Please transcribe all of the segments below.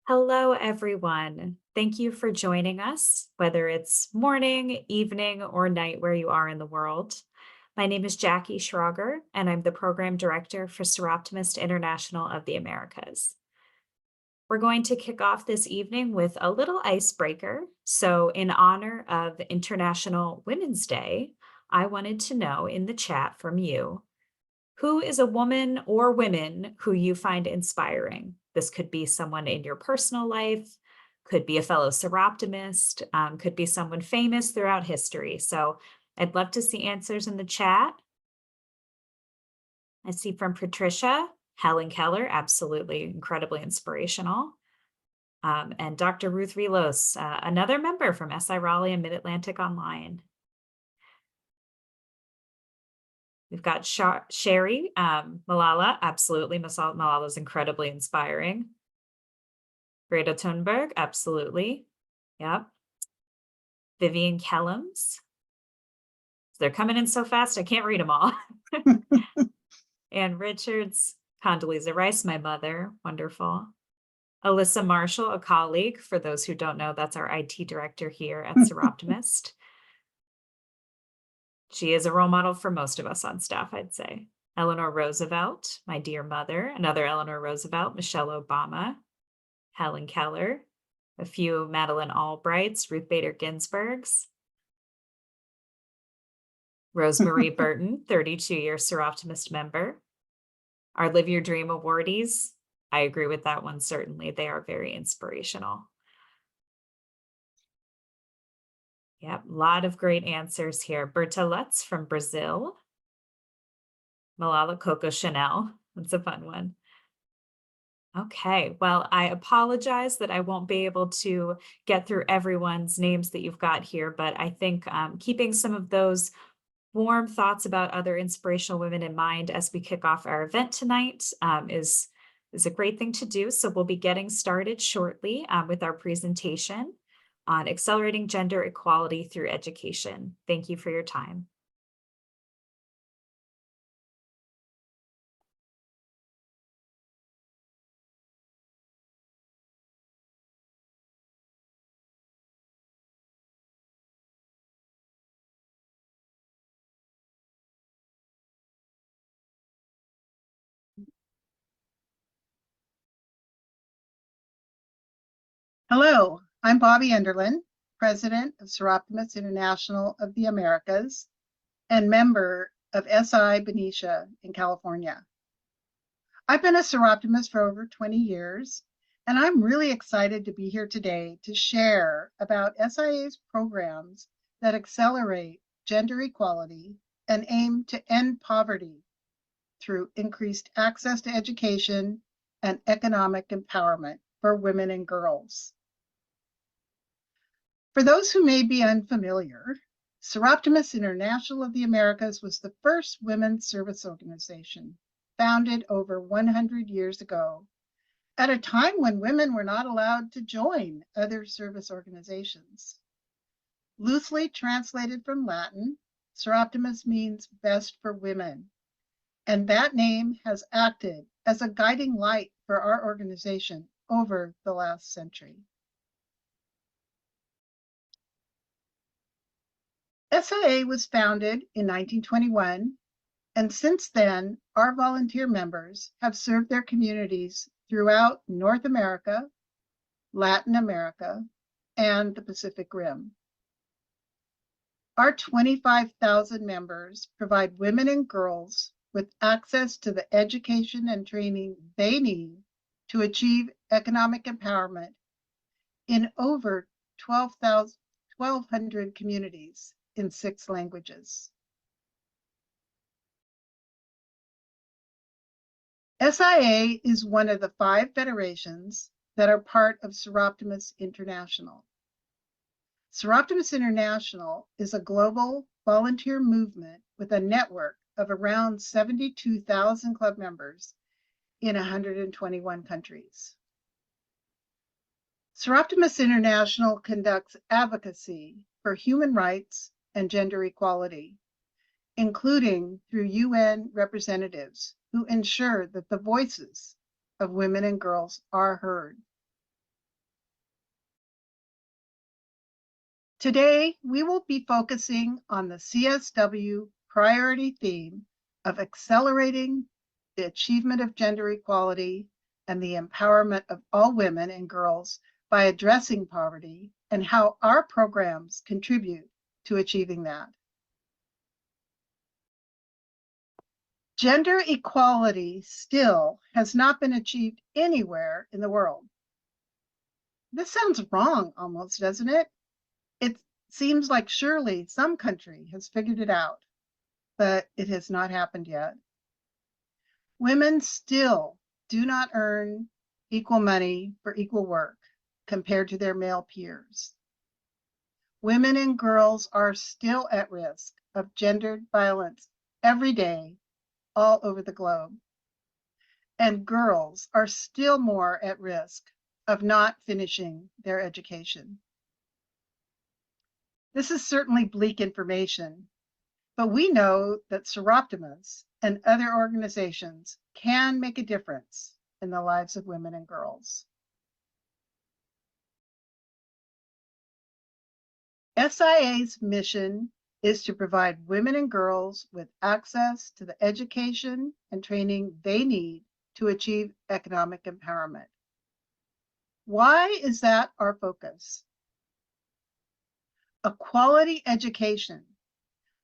Hello, everyone. Thank you for joining us, whether it's morning, evening, or night where you are in the world. My name is Jackie Schrager, and I'm the Program Director for Soroptimist International of the Americas. We're going to kick off this evening with a little icebreaker. So, in honor of International Women's Day, I wanted to know in the chat from you, who is a woman or women who you find inspiring? This could be someone in your personal life, could be a fellow Soroptimist, could be someone famous throughout history. So I'd love to see answers in the chat. I see from Patricia, Helen Keller, absolutely incredibly inspirational. And Dr. Ruth Relos, another member from SI Raleigh and Mid-Atlantic Online. We've got Sherry, Malala, absolutely. Malala is incredibly inspiring. Greta Thunberg, absolutely. Yep. Vivian Kellums. They're coming in so fast, I can't read them all. Ann Richards, Condoleezza Rice, my mother, wonderful. Alyssa Marshall, a colleague. For those who don't know, that's our IT director here at Soroptimist. She is a role model for most of us on staff, I'd say. Eleanor Roosevelt, my dear mother, another Eleanor Roosevelt, Michelle Obama, Helen Keller, a few Madeleine Albrights, Ruth Bader Ginsburg's, Rosemarie Burton, 32-year Soroptimist member. Our Live Your Dream awardees, I agree with that one, certainly. They are very inspirational. Yep, a lot of great answers here. Berta Lutz from Brazil. Malala Coco Chanel, that's a fun one. Okay, well, I apologize that I won't be able to get through everyone's names that you've got here, but I think keeping some of those warm thoughts about other inspirational women in mind as we kick off our event tonight is a great thing to do. So we'll be getting started shortly with our presentation on accelerating gender equality through education. Thank you for your time. Hello, I'm Bobby Enderlin, President of Soroptimist International of the Americas and member of SI Benicia in California. I've been a Soroptimist for over 20 years, and I'm really excited to be here today to share about SIA's programs that accelerate gender equality and aim to end poverty through increased access to education and economic empowerment for women and girls. For those who may be unfamiliar, Soroptimist International of the Americas was the first women's service organization founded over 100 years ago, at a time when women were not allowed to join other service organizations. Loosely translated from Latin, Soroptimist means best for women, and that name has acted as a guiding light for our organization over the last century. SIA was founded in 1921, and since then, our volunteer members have served their communities throughout North America, Latin America, and the Pacific Rim. Our 25,000 members provide women and girls with access to the education and training they need to achieve economic empowerment in over 1,200 communities in 6 languages. SIA is one of the 5 federations that are part of Soroptimist International. Soroptimist International is a global volunteer movement with a network of around 72,000 club members in 121 countries. Soroptimist International conducts advocacy for human rights and gender equality, including through UN representatives who ensure that the voices of women and girls are heard. Today, we will be focusing on the CSW priority theme of accelerating the achievement of gender equality and the empowerment of all women and girls by addressing poverty and how our programs contribute to achieving that. Gender equality still has not been achieved anywhere in the world. This sounds wrong almost, doesn't it? It seems like surely some country has figured it out, but it has not happened yet. Women still do not earn equal money for equal work compared to their male peers. Women and girls are still at risk of gendered violence every day all over the globe. And girls are still more at risk of not finishing their education. This is certainly bleak information, but we know that Soroptimists and other organizations can make a difference in the lives of women and girls. SIA's mission is to provide women and girls with access to the education and training they need to achieve economic empowerment. Why is that our focus? A quality education,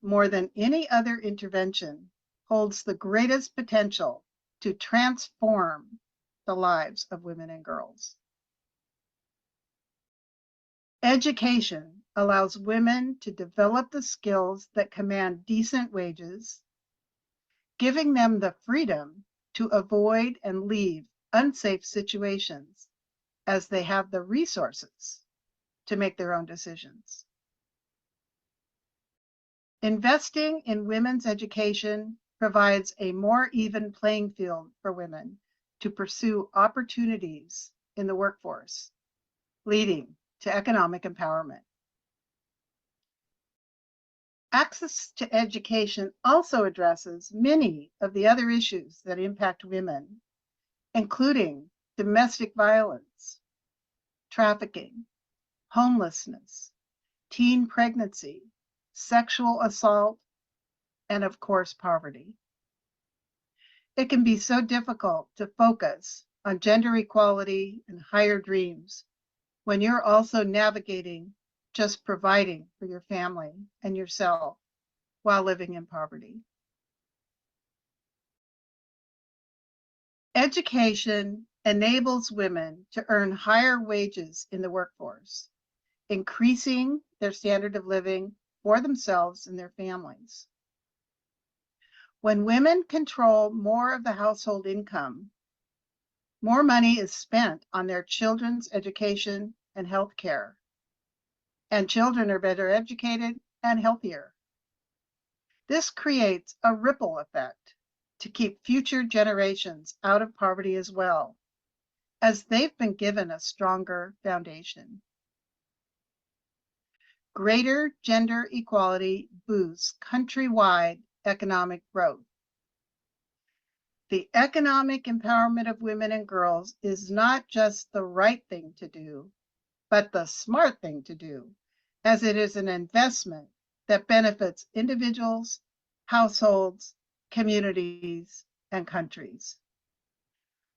more than any other intervention, holds the greatest potential to transform the lives of women and girls. Education allows women to develop the skills that command decent wages, giving them the freedom to avoid and leave unsafe situations as they have the resources to make their own decisions. Investing in women's education provides a more even playing field for women to pursue opportunities in the workforce, leading to economic empowerment. Access to education also addresses many of the other issues that impact women, including domestic violence, trafficking, homelessness, teen pregnancy, sexual assault, and of course, poverty. It can be so difficult to focus on gender equality and higher dreams when you're also navigating just providing for your family and yourself while living in poverty. Education enables women to earn higher wages in the workforce, increasing their standard of living for themselves and their families. When women control more of the household income, more money is spent on their children's education and health care, and children are better educated and healthier. This creates a ripple effect to keep future generations out of poverty as well, as they've been given a stronger foundation. Greater gender equality boosts countrywide economic growth. The economic empowerment of women and girls is not just the right thing to do, but the smart thing to do, as it is an investment that benefits individuals, households, communities, and countries.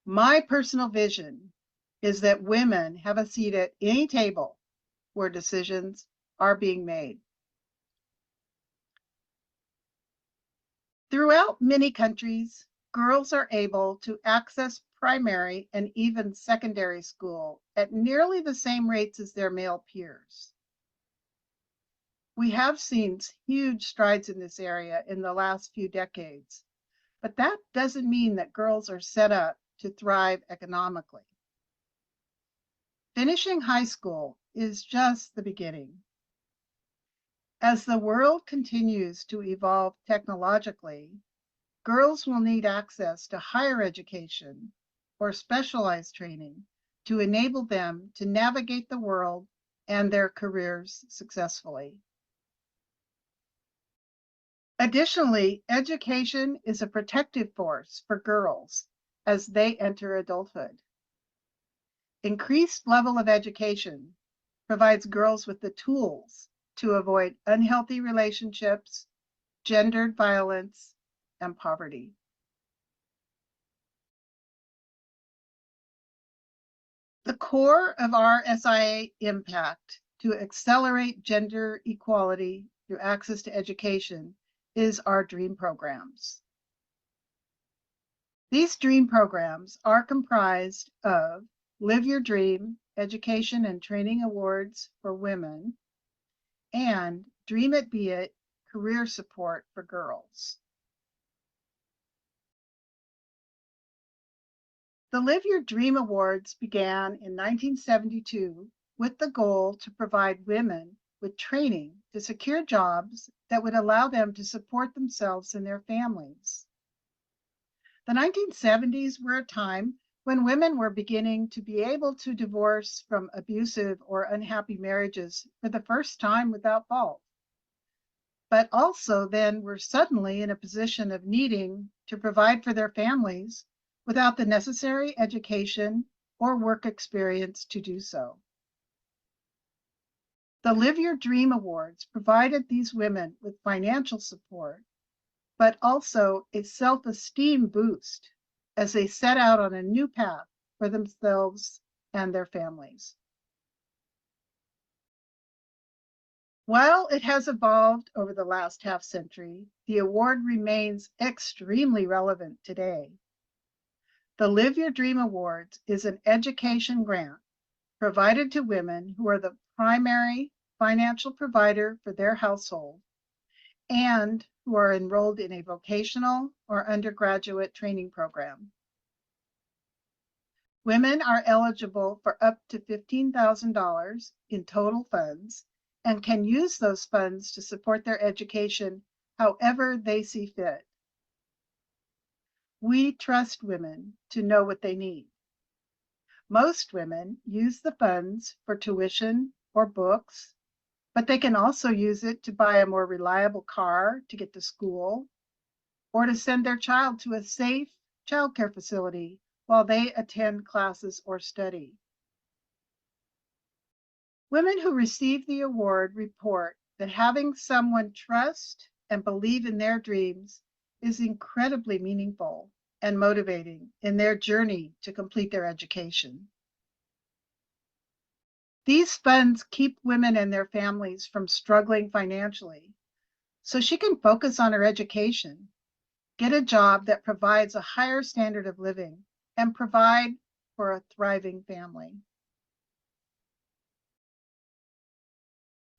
My personal vision is that women have a seat at any table where decisions are being made. Throughout many countries, girls are able to access primary and even secondary school at nearly the same rates as their male peers. We have seen huge strides in this area in the last few decades, but that doesn't mean that girls are set up to thrive economically. Finishing high school is just the beginning. As the world continues to evolve technologically, girls will need access to higher education or specialized training to enable them to navigate the world and their careers successfully. Additionally, education is a protective force for girls as they enter adulthood. Increased level of education provides girls with the tools to avoid unhealthy relationships, gendered violence, and poverty. The core of our SIA impact to accelerate gender equality through access to education is our DREAM programs. These DREAM programs are comprised of Live Your Dream Education and Training Awards for women and Dream It Be It Career Support for girls. The Live Your Dream Awards began in 1972 with the goal to provide women with training to secure jobs that would allow them to support themselves and their families. The 1970s were a time when women were beginning to be able to divorce from abusive or unhappy marriages for the first time without fault, but also then were suddenly in a position of needing to provide for their families without the necessary education or work experience to do so. The Live Your Dream Awards provided these women with financial support, but also a self-esteem boost as they set out on a new path for themselves and their families. While it has evolved over the last half century, the award remains extremely relevant today. The Live Your Dream Awards is an education grant provided to women who are the primary financial provider for their household and who are enrolled in a vocational or undergraduate training program. Women are eligible for up to $15,000 in total funds and can use those funds to support their education however they see fit. We trust women to know what they need. Most women use the funds for tuition or books, but they can also use it to buy a more reliable car to get to school or to send their child to a safe childcare facility while they attend classes or study. Women who receive the award report that having someone trust and believe in their dreams is incredibly meaningful and motivating in their journey to complete their education. These funds keep women and their families from struggling financially, so she can focus on her education, get a job that provides a higher standard of living, and provide for a thriving family.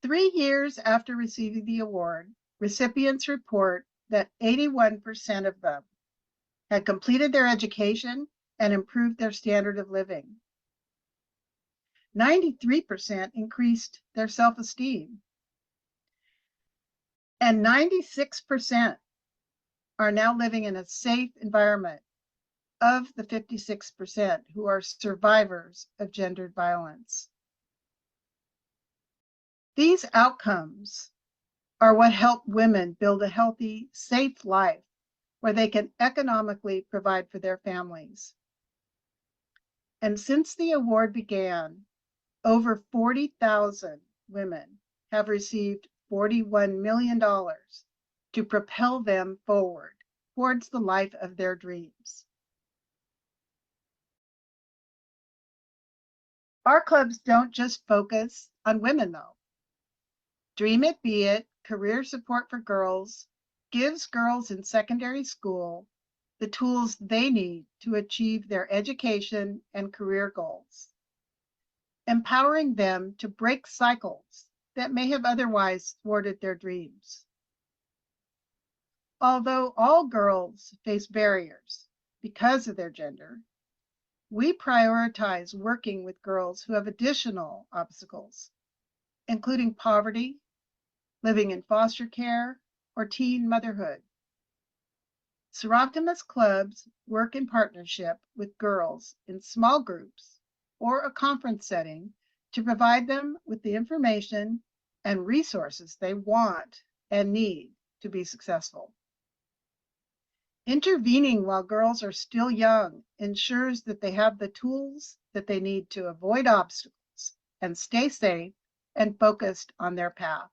3 years after receiving the award, recipients report that 81% of them had completed their education and improved their standard of living. 93% increased their self-esteem. And 96% are now living in a safe environment of the 56% who are survivors of gendered violence. These outcomes are what help women build a healthy, safe life where they can economically provide for their families. And since the award began, over 40,000 women have received $41 million to propel them forward towards the life of their dreams. Our clubs don't just focus on women, though. Dream It Be It Career Support for Girls gives girls in secondary school the tools they need to achieve their education and career goals, empowering them to break cycles that may have otherwise thwarted their dreams. Although all girls face barriers because of their gender, we prioritize working with girls who have additional obstacles, including poverty, living in foster care, or teen motherhood. Soroptimist clubs work in partnership with girls in small groups or a conference setting to provide them with the information and resources they want and need to be successful. Intervening while girls are still young ensures that they have the tools that they need to avoid obstacles and stay safe and focused on their path.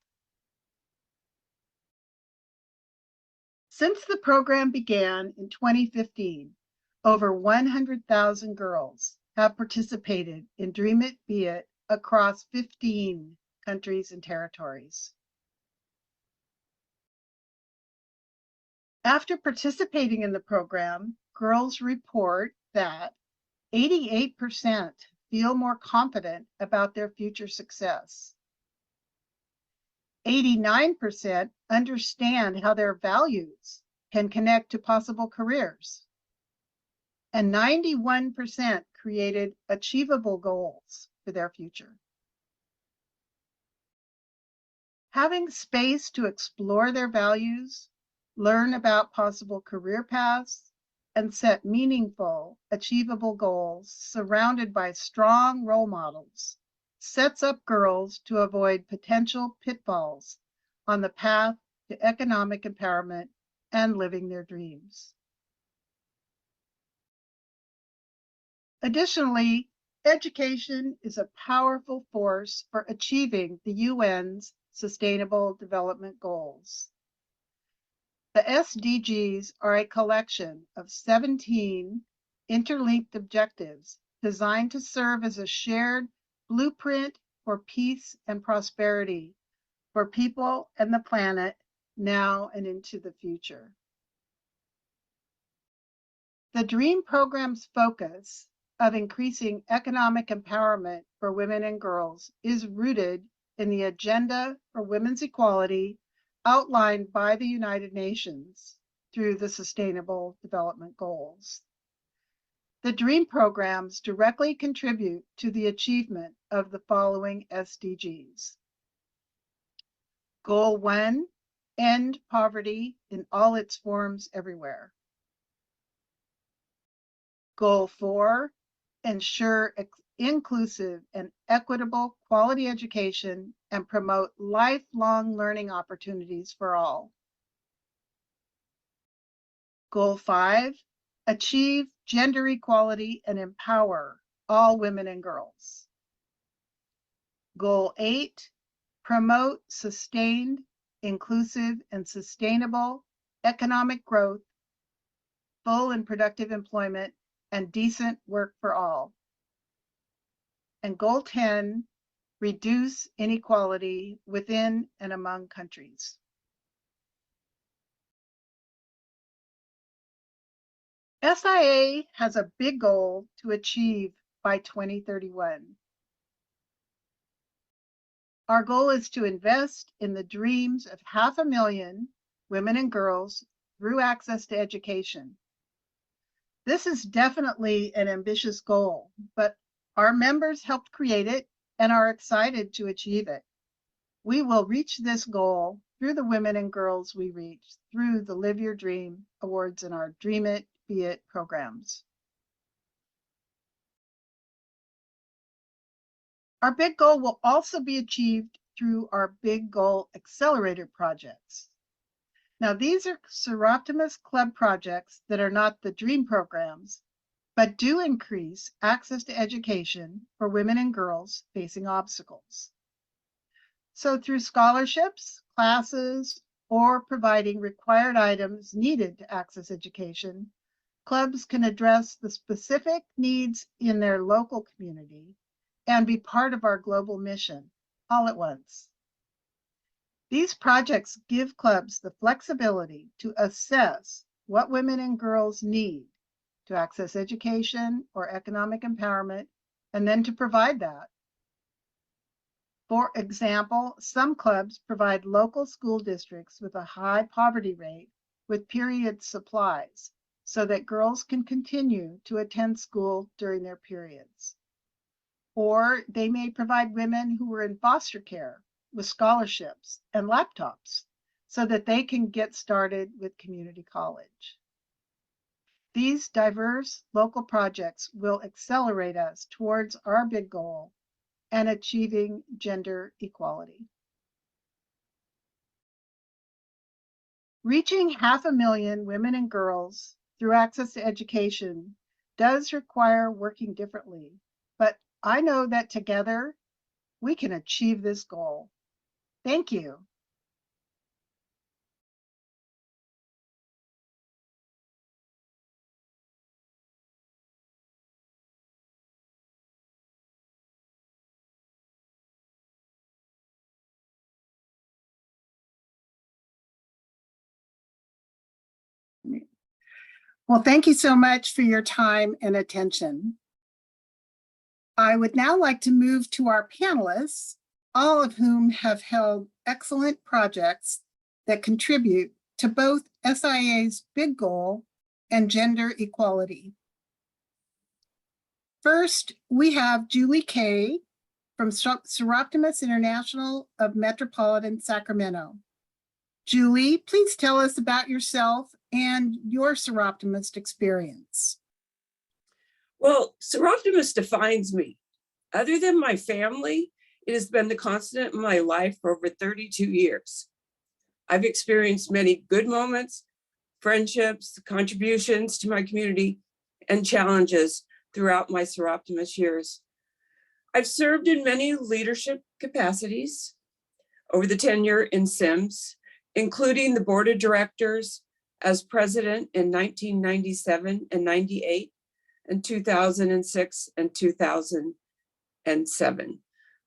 Since the program began in 2015, over 100,000 girls have participated in Dream It, Be It across 15 countries and territories. After participating in the program, girls report that 88% feel more confident about their future success. 89% understand how their values can connect to possible careers. And 91% created achievable goals for their future. Having space to explore their values, learn about possible career paths, and set meaningful, achievable goals surrounded by strong role models sets up girls to avoid potential pitfalls on the path to economic empowerment and living their dreams. Additionally, education is a powerful force for achieving the UN's Sustainable Development Goals. The SDGs are a collection of 17 interlinked objectives designed to serve as a shared blueprint for peace and prosperity for people and the planet now and into the future. The DREAM program's focus of increasing economic empowerment for women and girls is rooted in the Agenda for Women's Equality outlined by the United Nations through the Sustainable Development Goals. The DREAM programs directly contribute to the achievement of the following SDGs. Goal 1, end poverty in all its forms everywhere. Goal 4, ensure inclusive and equitable quality education and promote lifelong learning opportunities for all. Goal 5, achieve gender equality and empower all women and girls. Goal 8, promote sustained, inclusive, and sustainable economic growth, full and productive employment, and decent work for all. And Goal 10, reduce inequality within and among countries. SIA has a big goal to achieve by 2031. Our goal is to invest in the dreams of 500,000 women and girls through access to education. This is definitely an ambitious goal, but our members helped create it and are excited to achieve it. We will reach this goal through the women and girls we reach through the Live Your Dream Awards and our Dream It, Be It programs. Our big goal will also be achieved through our Big Goal Accelerator projects. Now, these are Soroptimist Club projects that are not the DREAM programs, but do increase access to education for women and girls facing obstacles. So through scholarships, classes, or providing required items needed to access education, clubs can address the specific needs in their local community and be part of our global mission all at once. These projects give clubs the flexibility to assess what women and girls need to access education or economic empowerment, and then to provide that. For example, some clubs provide local school districts with a high poverty rate with period supplies so that girls can continue to attend school during their periods. Or they may provide women who are in foster care with scholarships and laptops so that they can get started with community college. These diverse local projects will accelerate us towards our big goal and achieving gender equality. Reaching 500,000 women and girls through access to education does require working differently, but I know that together we can achieve this goal. Thank you. Well, thank you so much for your time and attention. I would now like to move to our panelists, all of whom have held excellent projects that contribute to both SIA's big goal and gender equality. First, we have Julie Kay from Soroptimist International of Metropolitan Sacramento. Julie, please tell us about yourself and your Soroptimist experience. Well, Soroptimist defines me. Other than my family, it has been the constant in my life for over 32 years. I've experienced many good moments, friendships, contributions to my community, and challenges throughout my Soroptimist years. I've served in many leadership capacities over the tenure in SIMS, including the board of directors as president in 1997 and 98, and 2006 and 2007.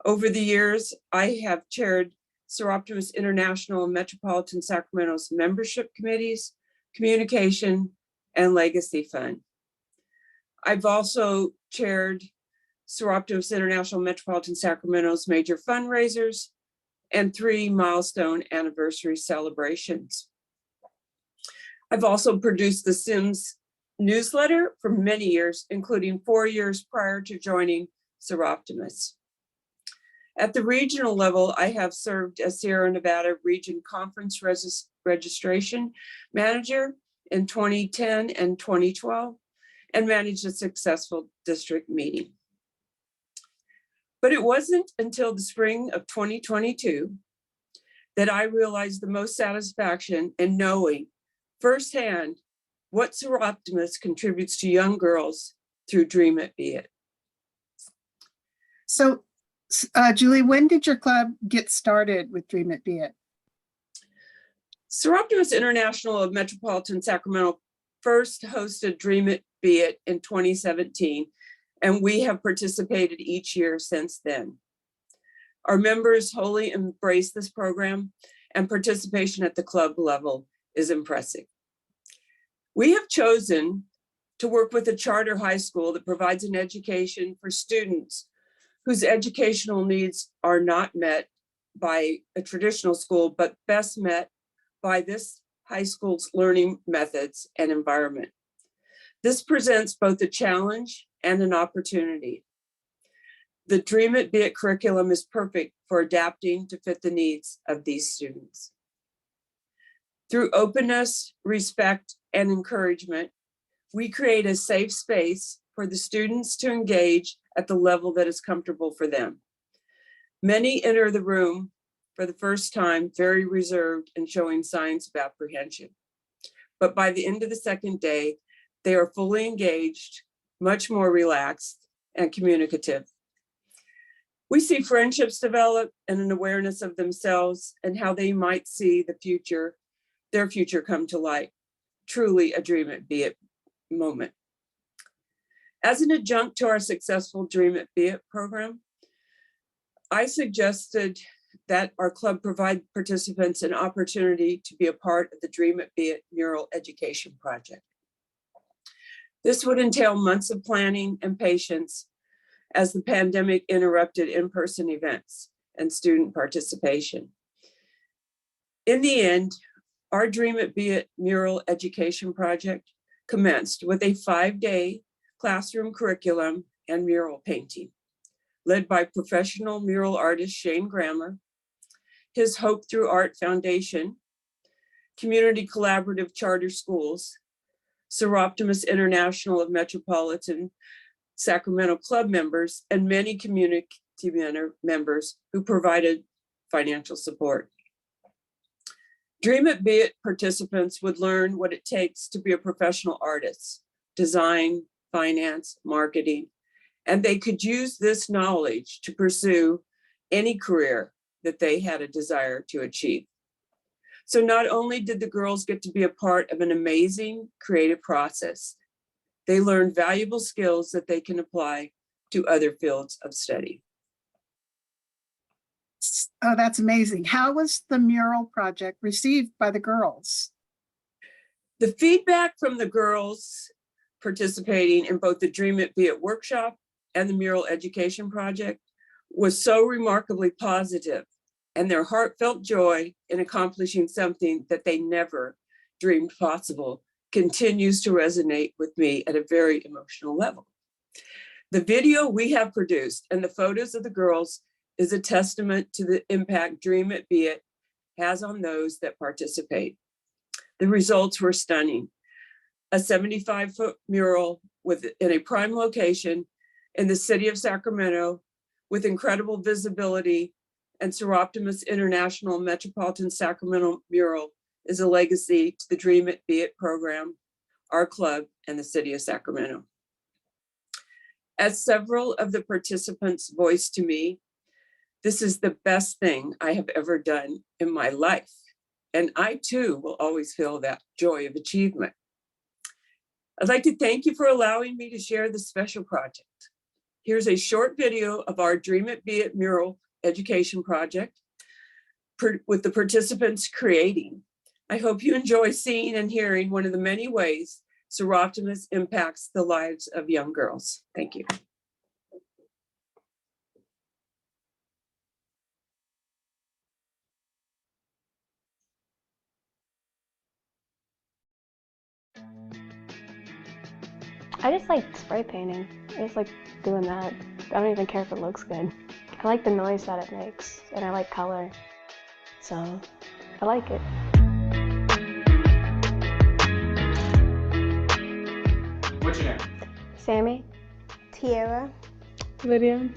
Over the years, I have chaired Soroptimist International and Metropolitan Sacramento's membership committees, communication, and legacy fund. I've also chaired Soroptimist International Metropolitan Sacramento's major fundraisers and 3 milestone anniversary celebrations. I've also produced the SIMS newsletter for many years, including 4 years prior to joining Soroptimists. At the regional level, I have served as Sierra Nevada Region Conference Registration Manager in 2010 and 2012, and managed a successful district meeting. But it wasn't until the spring of 2022 that I realized the most satisfaction in knowing firsthand what Soroptimist contributes to young girls through Dream It, Be It. So, Julie, when did your club get started with Dream It, Be It? Soroptimist International of Metropolitan Sacramento first hosted Dream It, Be It in 2017, and we have participated each year since then. Our members wholly embrace this program, and participation at the club level is impressive. We have chosen to work with a charter high school that provides an education for students whose educational needs are not met by a traditional school, but best met by this high school's learning methods and environment. This presents both a challenge and an opportunity. The Dream It, Be It curriculum is perfect for adapting to fit the needs of these students. Through openness, respect, and encouragement, we create a safe space for the students to engage at the level that is comfortable for them. Many enter the room for the first time very reserved and showing signs of apprehension. But by the end of the second day, they are fully engaged, much more relaxed, and communicative. We see friendships develop and an awareness of themselves and how they might see the future, their future come to light. Truly a Dream It, Be It moment. As an adjunct to our successful Dream It, Be It program, I suggested that our club provide participants an opportunity to be a part of the Dream It, Be It mural education project. This would entail months of planning and patience as the pandemic interrupted in-person events and student participation. In the end, our Dream It, Be It mural education project commenced with a 5-day classroom curriculum and mural painting, led by professional mural artist Shane Grammer, his Hope Through Art Foundation, community collaborative charter schools, Soroptimist International of Metropolitan Sacramento club members, and many community members who provided financial support. Dream It, Be It participants would learn what it takes to be a professional artist, design, finance, marketing, and they could use this knowledge to pursue any career that they had a desire to achieve. So not only did the girls get to be a part of an amazing creative process, they learned valuable skills that they can apply to other fields of study. Oh, that's amazing. How was the mural project received by the girls? The feedback from the girls participating in both the Dream It Be It workshop and the mural education project was so remarkably positive, and their heartfelt joy in accomplishing something that they never dreamed possible continues to resonate with me at a very emotional level. The video we have produced and the photos of the girls is a testament to the impact Dream It Be It has on those that participate. The results were stunning. A 75-foot mural in a prime location in the city of Sacramento with incredible visibility, and Soroptimist International Metropolitan Sacramento mural is a legacy to the Dream It Be It program, our club, and the city of Sacramento. As several of the participants voiced to me, this is the best thing I have ever done in my life. And I too will always feel that joy of achievement. I'd like to thank you for allowing me to share this special project. Here's a short video of our Dream It Be It mural education project with the participants creating. I hope you enjoy seeing and hearing one of the many ways Soroptimist impacts the lives of young girls. Thank you. I just like spray painting. I just like doing that. I don't even care if it looks good. I like the noise that it makes, and I like color. So, I like it. What's your name? Sammy? Tiara, Lydia,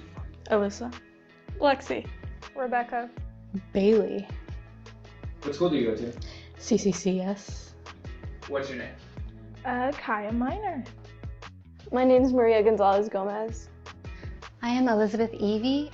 Alyssa, Lexi, Rebecca, Bailey, What school do you go to? CCCS. What's your name? Kaya Minor. My name is Maria Gonzalez Gomez. I am Elizabeth Evie.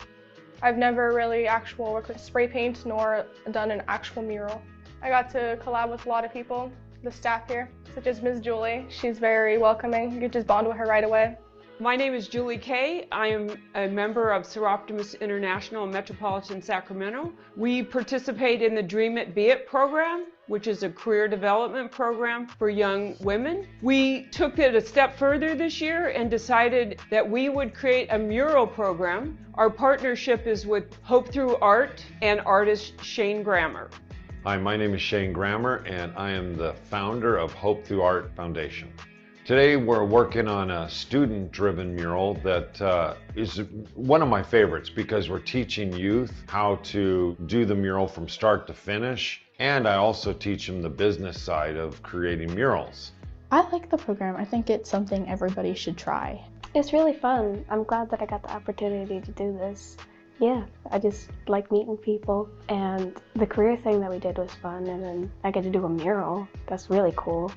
I've never really actual worked with spray paint nor done an actual mural. I got to collab with a lot of people, the staff here, such as Ms. Julie. She's very welcoming. You could just bond with her right away. My name is Julie Kay. I am a member of Soroptimist International in Metropolitan Sacramento. We participate in the Dream It Be It program, which is a career development program for young women. We took it a step further this year and decided that we would create a mural program. Our partnership is with Hope Through Art and artist Shane Grammer. Hi, my name is Shane Grammer, and I am the founder of Hope Through Art Foundation. Today we're working on a student-driven mural that is one of my favorites because we're teaching youth how to do the mural from start to finish, and I also teach them the business side of creating murals. I like the program. I think it's something everybody should try. It's really fun. I'm glad that I got the opportunity to do this. Yeah, I just like meeting people, and the career thing that we did was fun, and then I get to do a mural. That's really cool.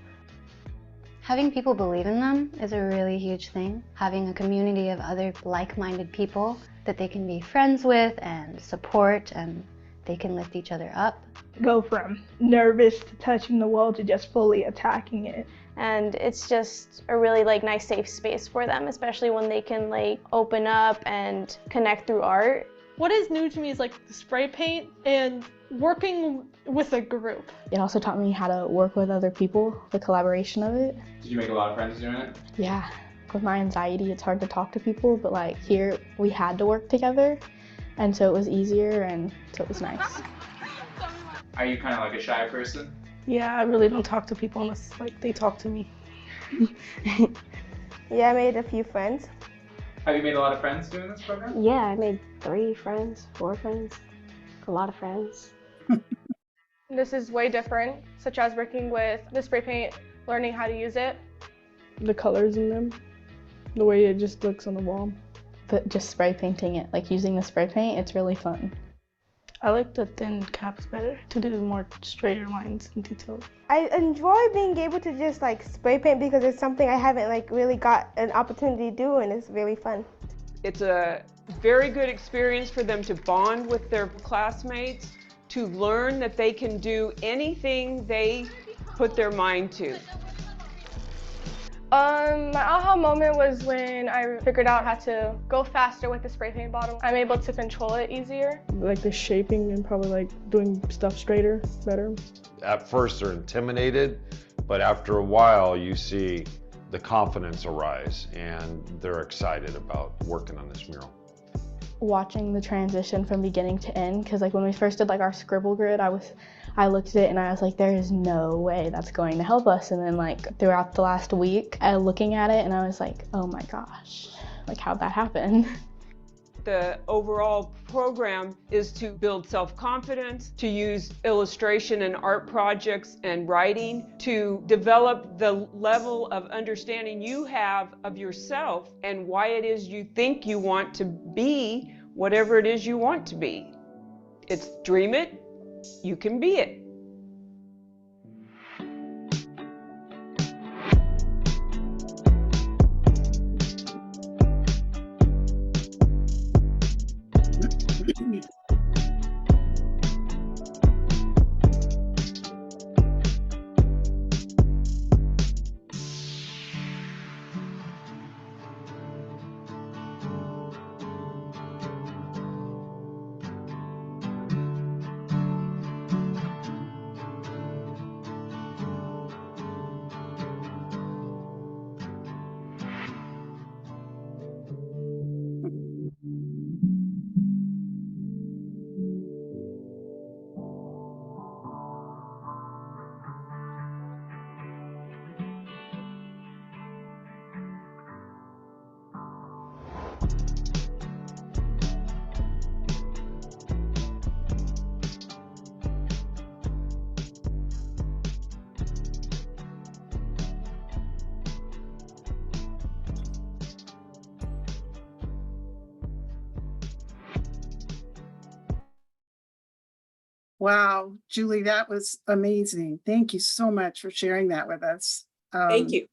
Having people believe in them is a really huge thing. Having a community of other like-minded people that they can be friends with and support, and they can lift each other up. Go from nervous to touching the wall to just fully attacking it. And it's just a really nice safe space for them, especially when they can open up and connect through art. What is new to me is the spray paint and working with a group. It also taught me how to work with other people, the collaboration of it. Did you make a lot of friends doing it? Yeah, with my anxiety, it's hard to talk to people, but here we had to work together, and so it was easier, and so it was nice. Are you kind of a shy person? Yeah, I really don't talk to people unless they talk to me. Yeah, I made a few friends. Have you made a lot of friends doing this program? Yeah, I made 3 friends, 4 friends, a lot of friends. This is way different, such as working with the spray paint, learning how to use it. The colors in them, the way it just looks on the wall. But just spray painting it, using the spray paint, it's really fun. I like the thin caps better to do more straighter lines and details. I enjoy being able to just spray paint because it's something I haven't really got an opportunity to do, and it's really fun. It's a very good experience for them to bond with their classmates, to learn that they can do anything they put their mind to. My aha moment was when I figured out how to go faster with the spray paint bottle. I'm able to control it easier. Like the shaping and probably like doing stuff straighter, better. At first they're intimidated, but after a while you see the confidence arise and they're excited about working on this mural. Watching the transition from beginning to end, because like when we first did like our scribble grid, I looked at it and I was like, there is no way that's going to help us. And then like throughout the last week, looking at it and I was like, oh my gosh, like how'd that happen? The overall program is to build self-confidence, to use illustration and art projects and writing, to develop the level of understanding you have of yourself and why it is you think you want to be whatever it is you want to be. It's dream it, you can be it. Wow, Julie, that was amazing. Thank you so much for sharing that with us. Thank you.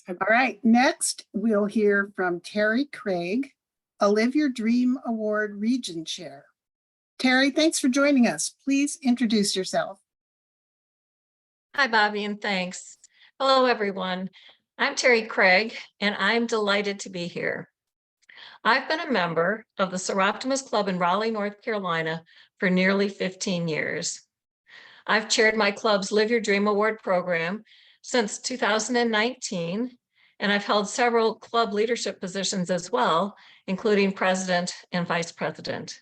All right, next we'll hear from Terry Craig, a Live Your Dream Award Region Chair. Terry, thanks for joining us. Please introduce yourself. Hi, Bobby, and thanks. Hello, everyone. I'm Terry Craig, and I'm delighted to be here. I've been a member of the Soroptimist Club in Raleigh, North Carolina for nearly 15 years. I've chaired my club's Live Your Dream Award program since 2019, and I've held several club leadership positions as well, including president and vice president.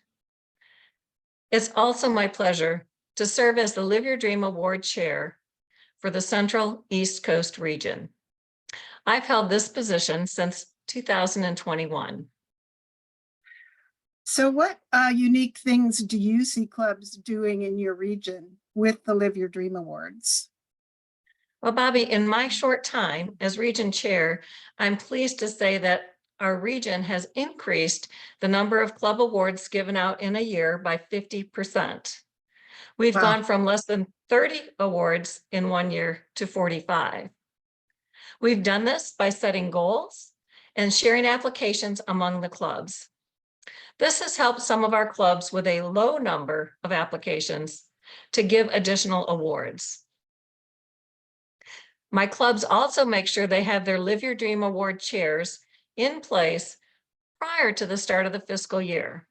It's also my pleasure to serve as the Live Your Dream Award chair for the Central East Coast region. I've held this position since 2021. So what unique things do you see clubs doing in your region with the Live Your Dream Awards? Well, Bobby, in my short time as region chair, I'm pleased to say that our region has increased the number of club awards given out in a year by 50%. We've gone from less than 30 awards in 1 year to 45. We've done this by setting goals and sharing applications among the clubs. This has helped some of our clubs with a low number of applications to give additional awards. My clubs also make sure they have their Live Your Dream Award chairs in place prior to the start of the fiscal year.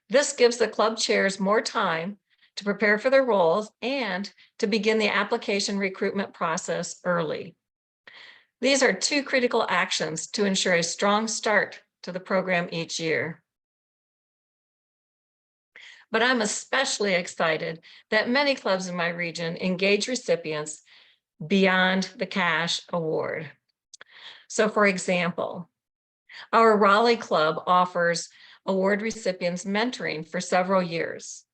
This gives the club chairs more time to prepare for their roles and to begin the application recruitment process early. These are two critical actions to ensure a strong start to the program each year. But I'm especially excited that many clubs in my region engage recipients beyond the cash award. So for example, our Raleigh Club offers award recipients mentoring for several years.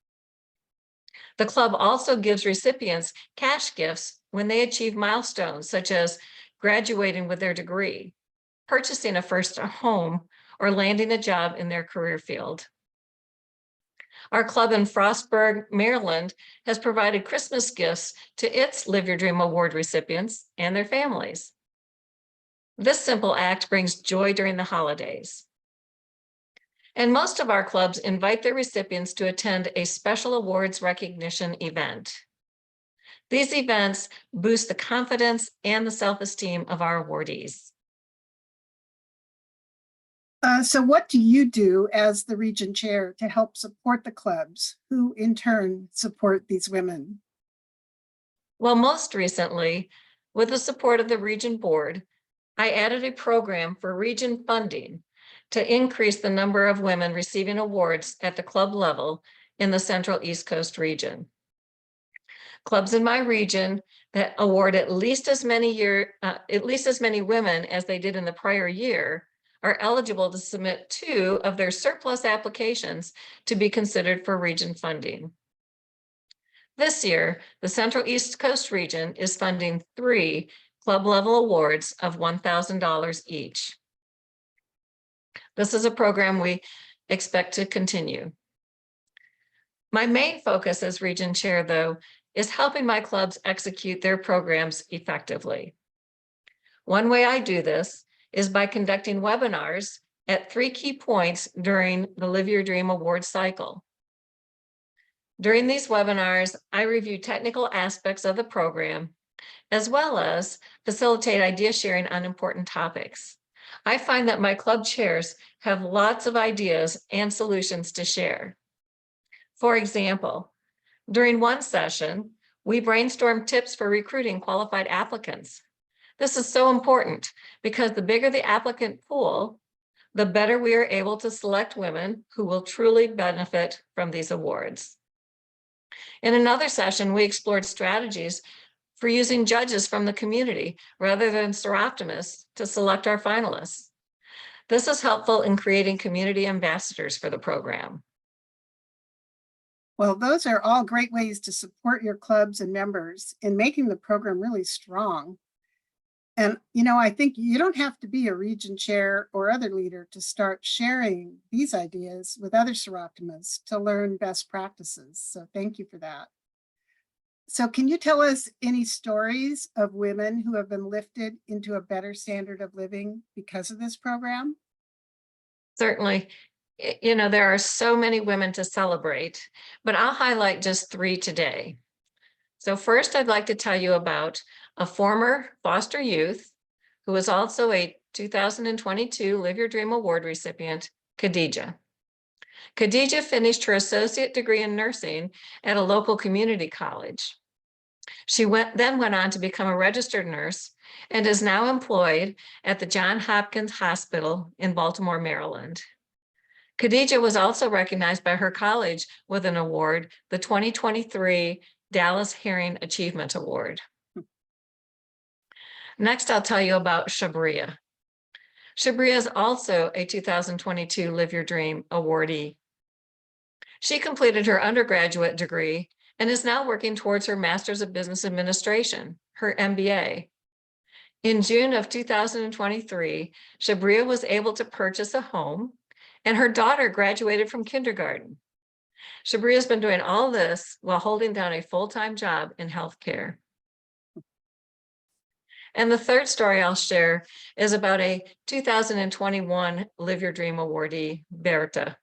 The club also gives recipients cash gifts when they achieve milestones, such as graduating with their degree, purchasing a first home, or landing a job in their career field. Our club in Frostburg, Maryland, has provided Christmas gifts to its Live Your Dream Award recipients and their families. This simple act brings joy during the holidays. And most of our clubs invite their recipients to attend a special awards recognition event. These events boost the confidence and the self-esteem of our awardees. So what do you do as the region chair to help support the clubs, who in turn support these women? Well, most recently, with the support of the region board, I added a program for region funding to increase the number of women receiving awards at the club level in the Central East Coast region. Clubs in my region that award at least as many women as they did in the prior year are eligible to submit 2 of their surplus applications to be considered for region funding. This year, the Central East Coast region is funding 3 club level awards of $1,000 each. This is a program we expect to continue. My main focus as region chair, though, is helping my clubs execute their programs effectively. One way I do this is by conducting webinars at 3 key points during the Live Your Dream Award cycle. During these webinars, I review technical aspects of the program, as well as facilitate idea sharing on important topics. I find that my club chairs have lots of ideas and solutions to share. For example, during one session, we brainstormed tips for recruiting qualified applicants. This is so important because the bigger the applicant pool, the better we are able to select women who will truly benefit from these awards. In another session, we explored strategies for using judges from the community rather than Soroptimists to select our finalists. This is helpful in creating community ambassadors for the program. Well, those are all great ways to support your clubs and members in making the program really strong. And, I think you don't have to be a region chair or other leader to start sharing these ideas with other Soroptimists to learn best practices. So thank you for that. So can you tell us any stories of women who have been lifted into a better standard of living because of this program? Certainly. There are so many women to celebrate, but I'll highlight just 3 today. So first, I'd like to tell you about a former foster youth who was also a 2022 Live Your Dream Award recipient, Khadija. Khadija finished her associate degree in nursing at a local community college. She then went on to become a registered nurse and is now employed at the Johns Hopkins Hospital in Baltimore, Maryland. Khadija was also recognized by her college with an award, the 2023 Dallas Herring Achievement Award. Next, I'll tell you about Shabria. Shabria is also a 2022 Live Your Dream awardee. She completed her undergraduate degree and is now working towards her Master's of Business Administration, her MBA. In June of 2023, Shabria was able to purchase a home, and her daughter graduated from kindergarten. Shabria has been doing all this while holding down a full-time job in healthcare. And the third story I'll share is about a 2021 Live Your Dream awardee, Berta.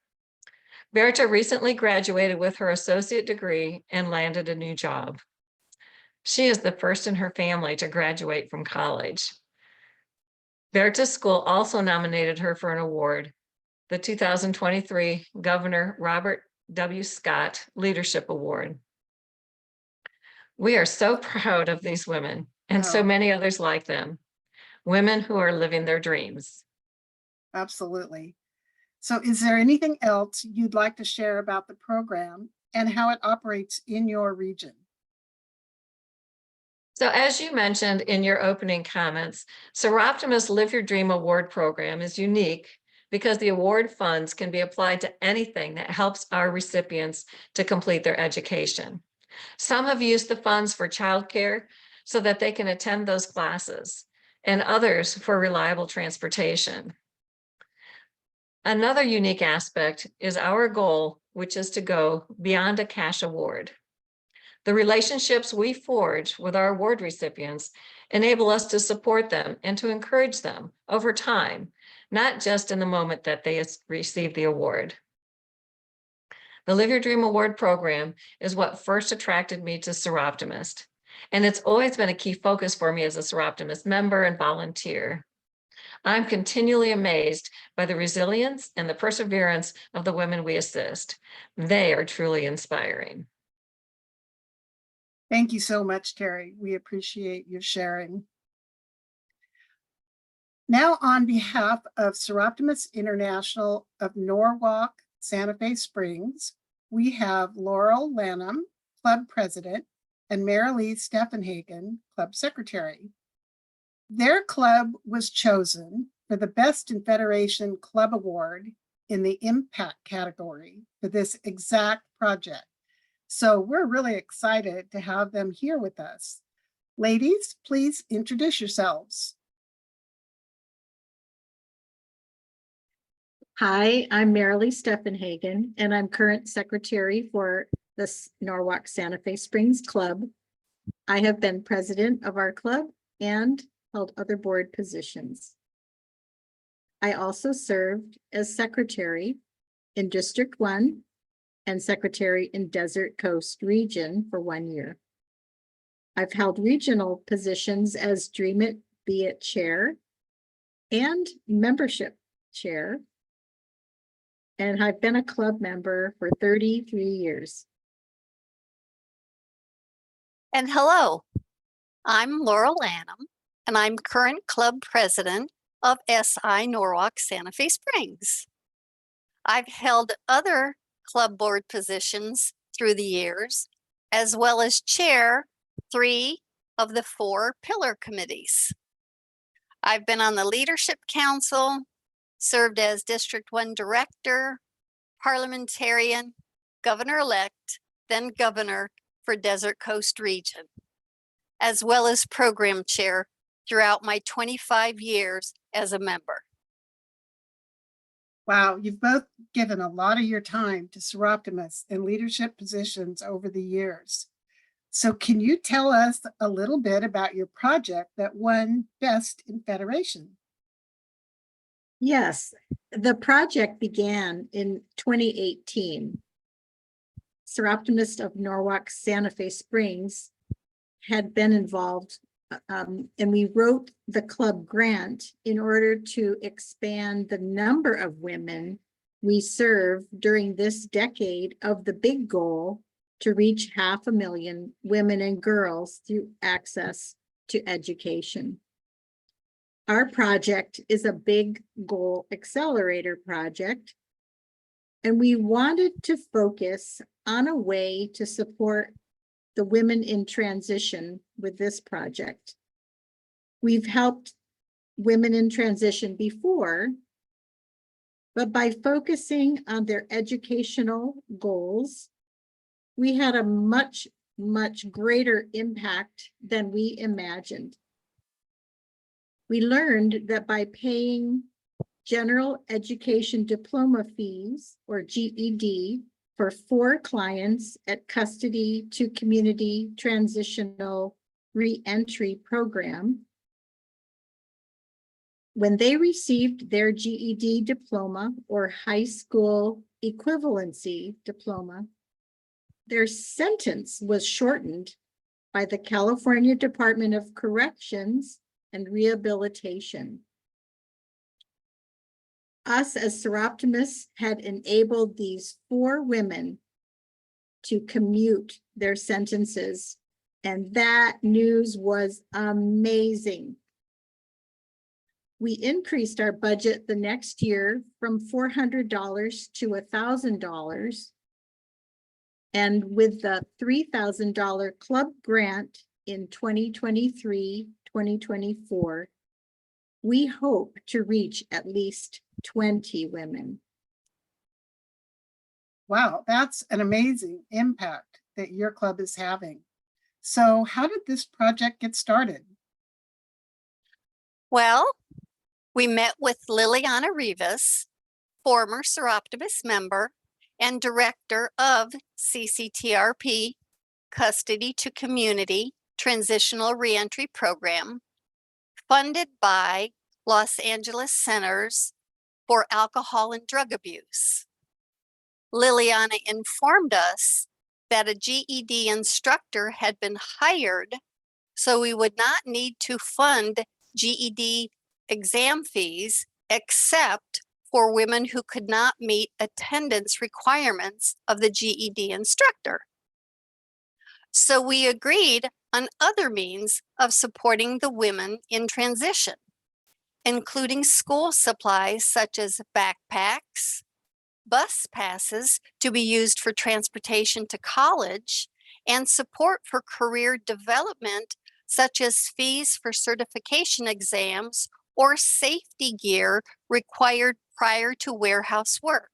Berta recently graduated with her associate degree and landed a new job. She is the first in her family to graduate from college. Berta's school also nominated her for an award, the 2023 Governor Robert W. Scott Leadership Award. We are so proud of these women and so many others like them, women who are living their dreams. Absolutely. So is there anything else you'd like to share about the program and how it operates in your region? So as you mentioned in your opening comments, Soroptimist Live Your Dream Award program is unique because the award funds can be applied to anything that helps our recipients to complete their education. Some have used the funds for childcare so that they can attend those classes, and others for reliable transportation. Another unique aspect is our goal, which is to go beyond a cash award. The relationships we forge with our award recipients enable us to support them and to encourage them over time not just in the moment that they receive the award. The Live Your Dream Award program is what first attracted me to Soroptimist, and it's always been a key focus for me as a Soroptimist member and volunteer. I'm continually amazed by the resilience and the perseverance of the women we assist. They are truly inspiring. Thank you so much, Terry. We appreciate your sharing. Now, on behalf of Soroptimist International of Norwalk, Santa Fe Springs, we have Laurel Lanham, Club President, and Marilee Steffenhagen, Club Secretary. Their club was chosen for the Best in Federation Club Award in the Impact category for this exact project. So we're really excited to have them here with us. Ladies, please introduce yourselves. Hi, I'm Marilee Steffenhagen, and I'm current secretary for the Norwalk Santa Fe Springs Club. I have been president of our club and held other board positions. I also served as secretary in District 1 and secretary in Desert Coast region for 1 year. I've held regional positions as Dream It, Be It chair and membership chair, and I've been a club member for 33 years. And hello, I'm Laurel Lanham, and I'm current club president of SI Norwalk Santa Fe Springs. I've held other club board positions through the years, as well as chair 3 of the 4 pillar committees. I've been on the Leadership Council, served as District 1 Director, Parliamentarian, Governor-elect, then Governor for Desert Coast Region, as well as Program Chair throughout my 25 years as a member. Wow, you've both given a lot of your time to Soroptimists in leadership positions over the years. So can you tell us a little bit about your project that won Best in Federation? Yes, the project began in 2018. Soroptimist of Norwalk Santa Fe Springs had been involved, and we wrote the club grant in order to expand the number of women we serve during this decade of the big goal to reach 500,000 women and girls through access to education. Our project is a big goal accelerator project, and we wanted to focus on a way to support the women in transition with this project. We've helped women in transition before, but by focusing on their educational goals, we had a much greater impact than we imagined. We learned that by paying general education diploma fees, or GED, for 4 clients at Custody to Community Transitional Reentry Program, when they received their GED diploma or high school equivalency diploma, their sentence was shortened by the California Department of Corrections and Rehabilitation. Us as Soroptimists had enabled these 4 women to commute their sentences, and that news was amazing. We increased our budget the next year from $400 to $1,000. And with the $3,000 club grant in 2023-2024, we hope to reach at least 20 women. Wow, that's an amazing impact that your club is having. So how did this project get started? Well, we met with Liliana Rivas, former Soroptimist member and director of CCTRP, Custody to Community Transitional Reentry Program, funded by Los Angeles Centers for alcohol and drug abuse. Liliana informed us that a GED instructor had been hired, so we would not need to fund GED exam fees except for women who could not meet attendance requirements of the GED instructor. So we agreed on other means of supporting the women in transition, including school supplies such as backpacks, bus passes to be used for transportation to college, and support for career development such as fees for certification exams or safety gear required prior to warehouse work.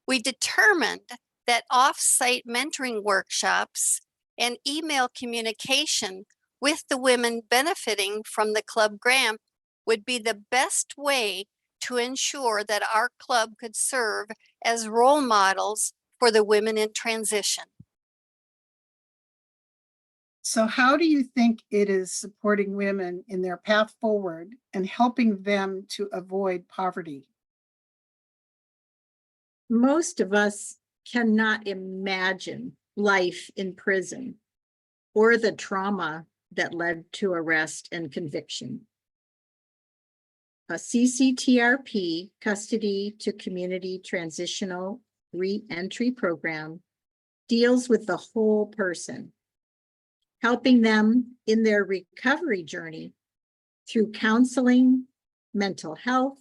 We determined that off-site mentoring workshops and email communication with the women benefiting from the club grant would be the best way to ensure that our club could serve as role models for the women in transition. So how do you think it is supporting women in their path forward and helping them to avoid poverty? Most of us cannot imagine life in prison or the trauma that led to arrest and conviction. A CCTRP, Custody to Community Transitional Reentry Program, deals with the whole person, helping them in their recovery journey through counseling, mental health,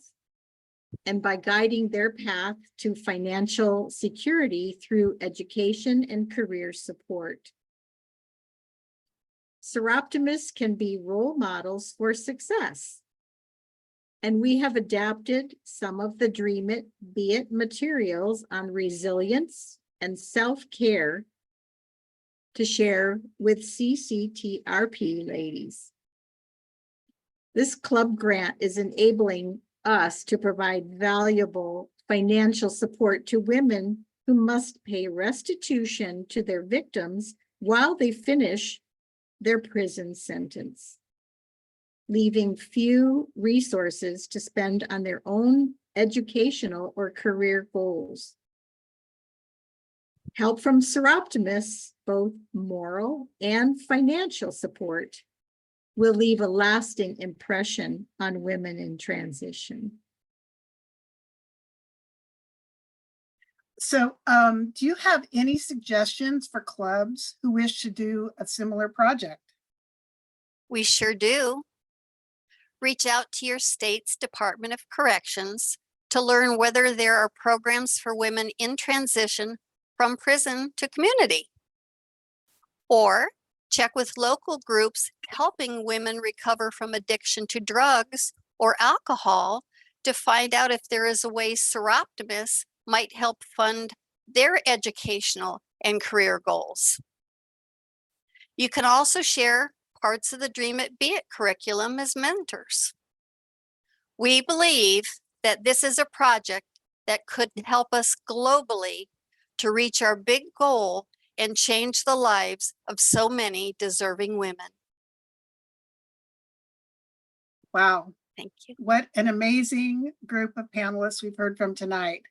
and by guiding their path to financial security through education and career support. Soroptimists can be role models for success, and we have adapted some of the Dream It, Be It materials on resilience and self-care to share with CCTRP ladies. This club grant is enabling us to provide valuable financial support to women who must pay restitution to their victims while they finish their prison sentence, leaving few resources to spend on their own educational or career goals. Help from Soroptimists, both moral and financial support, will leave a lasting impression on women in transition. So do you have any suggestions for clubs who wish to do a similar project? We sure do. Reach out to your state's Department of Corrections to learn whether there are programs for women in transition from prison to community. Or check with local groups helping women recover from addiction to drugs or alcohol to find out if there is a way Soroptimists might help fund their educational and career goals. You can also share parts of the Dream It, Be It curriculum as mentors. We believe that this is a project that could help us globally to reach our big goal and change the lives of so many deserving women. Wow. Thank you. What an amazing group of panelists we've heard from tonight.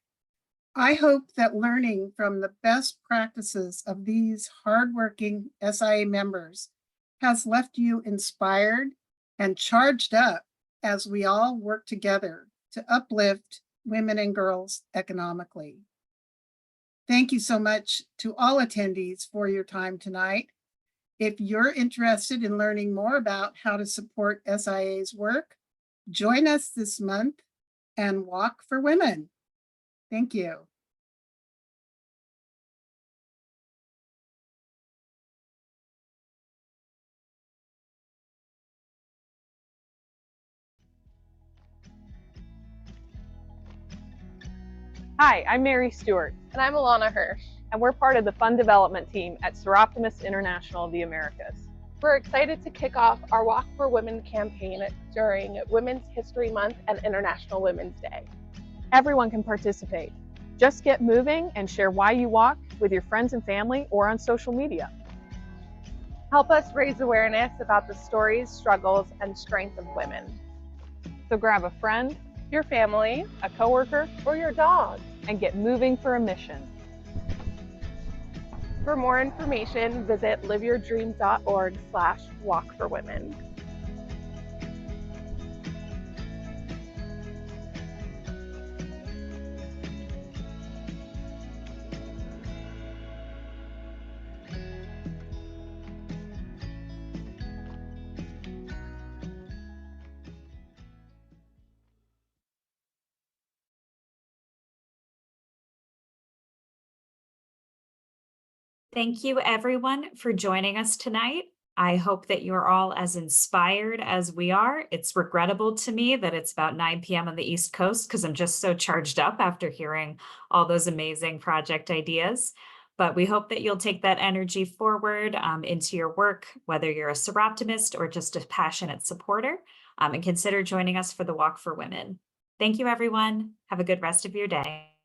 I hope that learning from the best practices of these hardworking SIA members has left you inspired and charged up as we all work together to uplift women and girls economically. Thank you so much to all attendees for your time tonight. If you're interested in learning more about how to support SIA's work, join us this month and walk for women. Thank you. Hi, I'm Mary Stewart. And I'm Alana Hirsch. And we're part of the Fund Development Team at Soroptimist International of the Americas. We're excited to kick off our Walk for Women campaign during Women's History Month and International Women's Day. Everyone can participate. Just get moving and share why you walk with your friends and family or on social media. Help us raise awareness about the stories, struggles, and strength of women. So grab a friend, your family, a coworker, or your dog, and get moving for a mission. For more information, visit liveyourdream.org/walkforwomen. Thank you, everyone, for joining us tonight. I hope that you're all as inspired as we are. It's regrettable to me that it's about 9 p.m. on the East Coast because I'm just so charged up after hearing all those amazing project ideas. But we hope that you'll take that energy forward into your work, whether you're a Soroptimist or just a passionate supporter, and consider joining us for the Walk for Women. Thank you, everyone. Have a good rest of your day.